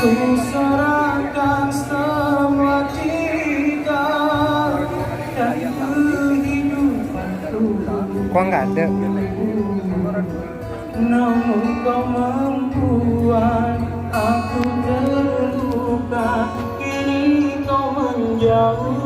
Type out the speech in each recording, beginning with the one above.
Ku serahkan semua cinta dan kehidupanku. Kok nggak ada? Namun kau membuat aku terluka. Kini kau menjauh.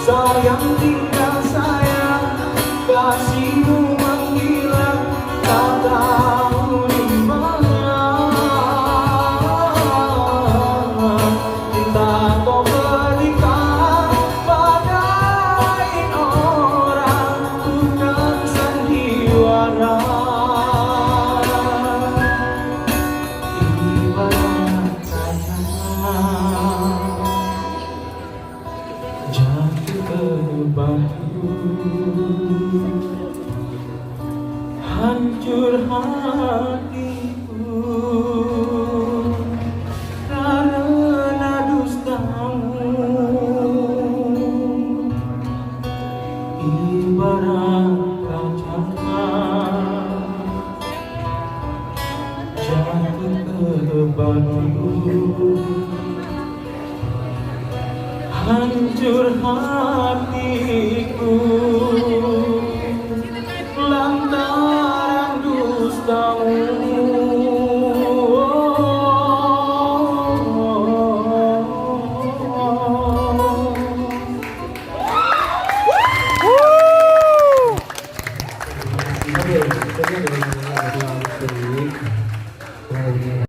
Sayang tinggal sayang, kasihmu menghilang, tak tahu di mana. Cinta kau berikan pada lain orang, bukan sandiwara. Ibarat kaca jatuh ke batu, hancur hatiku karena dustamu. Ibarat kaca jatuh ke batu, hancur hatiku lantaran dustamu.